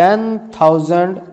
10,000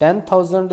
10,000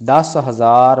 10,000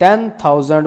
10,000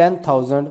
10,000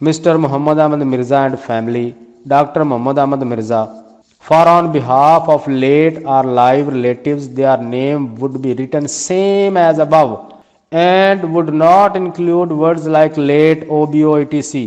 Mr. Muhammad Ahmad Mirza and family, Dr. Muhammad Ahmad Mirza. For on behalf of late or live relatives, their name would be written same as above and would not include words like late, OBO, etc.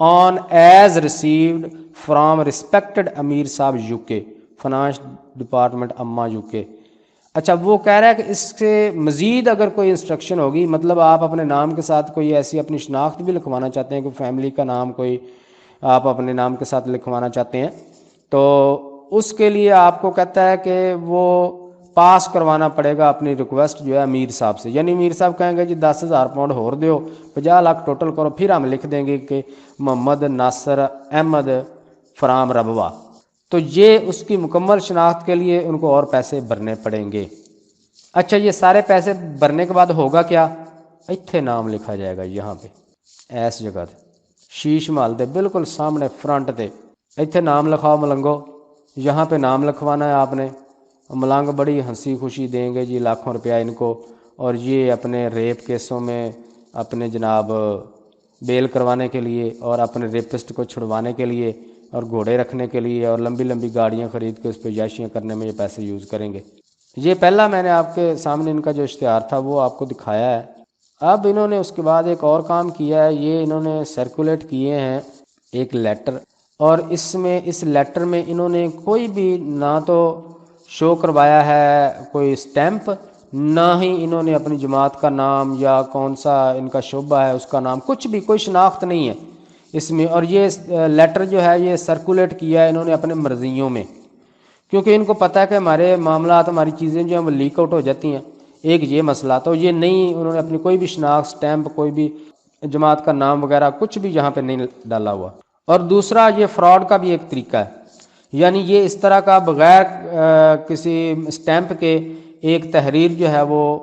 on as received from respected امیر صاحب UK finance department اما UK. اچھا وہ کہہ رہا ہے کہ اس سے مزید اگر کوئی انسٹرکشن ہوگی، مطلب آپ اپنے نام کے ساتھ کوئی ایسی اپنی شناخت بھی لکھوانا چاہتے ہیں، کوئی فیملی کا نام کوئی آپ اپنے نام کے ساتھ لکھوانا چاہتے ہیں، تو اس کے لیے آپ کو کہتا ہے کہ وہ پاس کروانا پڑے گا اپنی ریکویسٹ جو ہے امیر صاحب سے. یعنی امیر صاحب کہیں گے جی 10,000 پاؤنڈ ہور دیو، 50 لاکھ ٹوٹل کرو، پھر ہم لکھ دیں گے کہ محمد ناصر احمد فرام ربوہ. تو یہ اس کی مکمل شناخت کے لیے ان کو اور پیسے بھرنے پڑیں گے. اچھا یہ سارے پیسے بھرنے کے بعد ہوگا کیا؟ اتھے نام لکھا جائے گا، یہاں پہ ایس جگہ تے شیش محل دے بالکل سامنے فرنٹ تے اتھے نام لکھاؤ ملنگو. یہاں پہ نام لکھوانا ہے آپ نے. ملنگ بڑی ہنسی خوشی دیں گے جی لاکھوں روپیہ ان کو، اور یہ اپنے ریپ کیسوں میں اپنے جناب بیل کروانے کے لیے اور اپنے ریپسٹ کو چھڑوانے کے لیے اور گھوڑے رکھنے کے لیے اور لمبی لمبی گاڑیاں خرید کے اس پہ عیاشیاں کرنے میں یہ پیسے یوز کریں گے. یہ پہلا میں نے آپ کے سامنے ان کا جو اشتہار تھا وہ آپ کو دکھایا ہے. اب انہوں نے اس کے بعد ایک اور کام کیا ہے، یہ انہوں نے سرکولیٹ کیے ہیں ایک لیٹر، اور اس لیٹر میں انہوں نے کوئی بھی نہ تو شو کروایا ہے کوئی سٹیمپ، نہ ہی انہوں نے اپنی جماعت کا نام یا کون سا ان کا شعبہ ہے اس کا نام، کچھ بھی کوئی شناخت نہیں ہے اس میں. اور یہ لیٹر جو ہے یہ سرکولیٹ کیا ہے انہوں نے اپنے مرضیوں میں، کیونکہ ان کو پتہ ہے کہ ہمارے معاملات ہماری چیزیں جو ہیں وہ لیک آؤٹ ہو جاتی ہیں. ایک یہ مسئلہ تو یہ نہیں، انہوں نے اپنی کوئی بھی شناخت سٹیمپ کوئی بھی جماعت کا نام وغیرہ کچھ بھی یہاں پہ نہیں ڈالا ہوا. اور دوسرا یہ فراڈ کا بھی ایک طریقہ ہے، یعنی یہ اس طرح کا بغیر کسی سٹیمپ کے ایک تحریر جو ہے وہ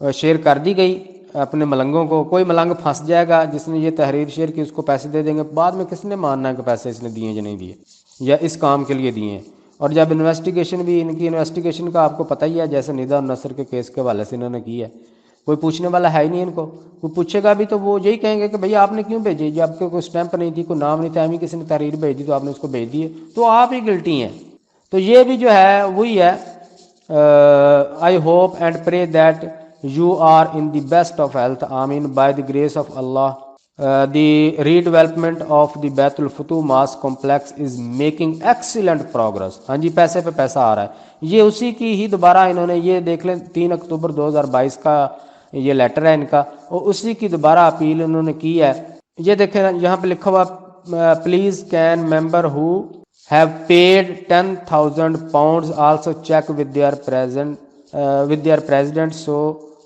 شیئر کر دی گئی اپنے ملنگوں کو. کوئی ملنگ پھنس جائے گا جس نے یہ تحریر شیئر کی، اس کو پیسے دے دیں گے، بعد میں کس نے ماننا ہے کہ پیسے اس نے دیے یا نہیں دیے یا اس کام کے لیے دیے ہیں. اور جب انویسٹیگیشن بھی ان کی انویسٹیگیشن کا آپ کو پتہ ہی ہے، جیسے ندا اور نصر کے کیس کے حوالے سے انہوں نے کی ہے، کوئی پوچھنے والا ہے ہی نہیں ان کو. کوئی پوچھے گا بھی تو وہ یہی کہیں گے کہ بھئی آپ نے کیوں بھیجی، جب کہ کوئی سٹیمپ نہیں تھی، کوئی نام نہیں تھا، کسی نے تحریر بھیج دی تو آپ نے اس کو بھیج دیے، تو آپ ہی گلٹی ہیں. تو یہ بھی جو ہے وہی ہے. I hope and pray that you are in the best of health, آمین. بائی دی گریس آف اللہ the redevelopment of the Baitul Futuh mosque complex is making excellent progress. ہاں جی پیسے پہ پیسہ آ رہا ہے. یہ اسی کی ہی دوبارہ انہوں نے یہ دیکھ لیں 3 اکتوبر 2022 کا یہ لیٹر ہے ان کا، اور اسی کی دوبارہ اپیل انہوں نے کی ہے. یہ دیکھیں یہاں پہ لکھا ہوا please can member who have paid 10,000 pounds also check with their president so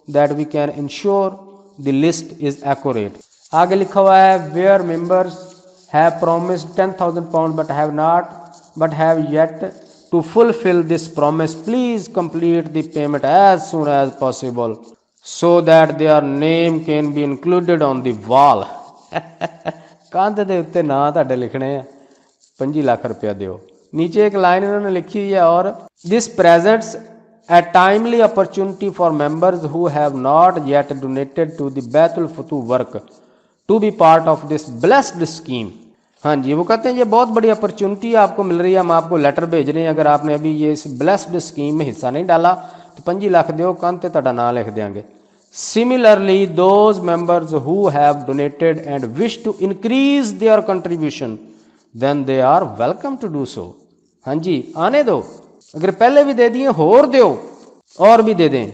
that we can ensure the list is accurate. آگے لکھا ہوا ہے where members have promised 10,000 pounds but have yet to fulfill this promise, please complete the payment as soon as possible so that their name can be included on the wall. کاندھ دے اتنے نا تہاڈے لکھنے ہیں 25 لاکھ روپیہ دیو. نیچے ایک لائن انہوں نے لکھی ہوئی ہے، اور دس presents a timely opportunity for members who have not yet donated to the بیت الفتوح work to be part of this blessed scheme. ہاں جی وہ کہتے ہیں یہ بہت بڑی اپرچونٹی آپ کو مل رہی ہے، ہم آپ کو لیٹر بھیج رہے ہیں، اگر آپ نے ابھی یہ اس بلیسڈ اسکیم میں حصہ نہیں ڈالا تو 25 لاکھ دیو، کان تے تہاڈا نام لکھ دیں گے. Similarly, those members who have donated and wish to increase their contribution, then they are welcome to do so. ہاں جی آنے دو، اگر پہلے بھی دے دیے ہور دیو اور بھی دے دیں.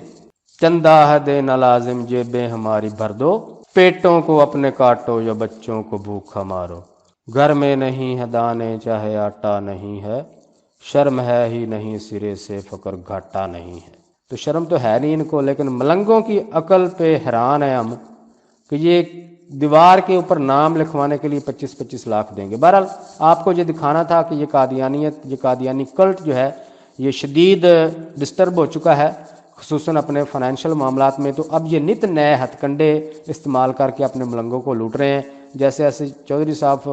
چندہ ہے دے نہ لازم جیبیں ہماری بھر دو، پیٹوں کو اپنے کاٹو یا بچوں کو بھوکا مارو. گھر میں نہیں ہے دانے چاہے آٹا نہیں ہے، شرم ہے ہی نہیں سرے سے فقر گھاٹا نہیں ہے. تو شرم تو ہے نہیں ان کو، لیکن ملنگوں کی عقل پہ حیران ہے ہم کہ یہ دیوار کے اوپر نام لکھوانے کے لیے 25 لاکھ دیں گے. بہرحال آپ کو یہ دکھانا تھا کہ یہ قادیانیت، یہ قادیانی کلٹ جو ہے یہ شدید ڈسٹرب ہو چکا ہے، خصوصاً اپنے فائنینشیل معاملات میں. تو اب یہ نت نئے ہتھ کنڈے استعمال کر کے اپنے ملنگوں کو لوٹ رہے ہیں. جیسے ایسے چودھری صاحب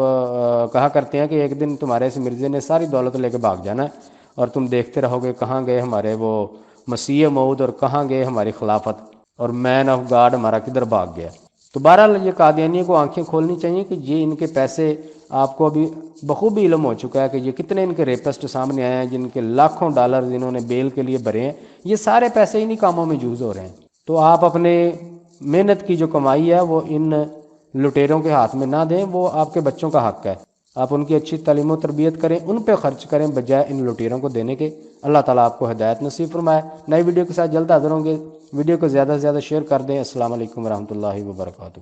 کہا کرتے ہیں کہ ایک دن تمہارے اس مرزے نے ساری دولت لے کے بھاگ جانا ہے اور تم دیکھتے رہو گے کہاں گئے ہمارے وہ مسیح موعود اور کہاں گئے ہماری خلافت اور مین آف گاڈ ہمارا کدھر بھاگ گیا. تو بہرحال یہ قادیانیوں کو آنکھیں کھولنی چاہیے کہ یہ ان کے پیسے آپ کو ابھی بخوبی علم ہو چکا ہے کہ یہ کتنے ان کے ریپسٹ سامنے آئے ہیں جن کے لاکھوں ڈالر انہوں نے بیل کے لیے بھرے ہیں. یہ سارے پیسے انہی کاموں میں یوز ہو رہے ہیں. تو آپ اپنے محنت کی جو کمائی ہے وہ ان لٹیروں کے ہاتھ میں نہ دیں، وہ آپ کے بچوں کا حق ہے۔ آپ ان کی اچھی تعلیم و تربیت کریں، ان پہ خرچ کریں بجائے ان لٹیروں کو دینے کے۔ اللہ تعالیٰ آپ کو ہدایت نصیب فرمائے۔ نئی ویڈیو کے ساتھ جلد حاضر ہوں گے۔ ویڈیو کو زیادہ سے زیادہ شیئر کر دیں۔ السلام علیکم ورحمۃ اللہ وبرکاتہ۔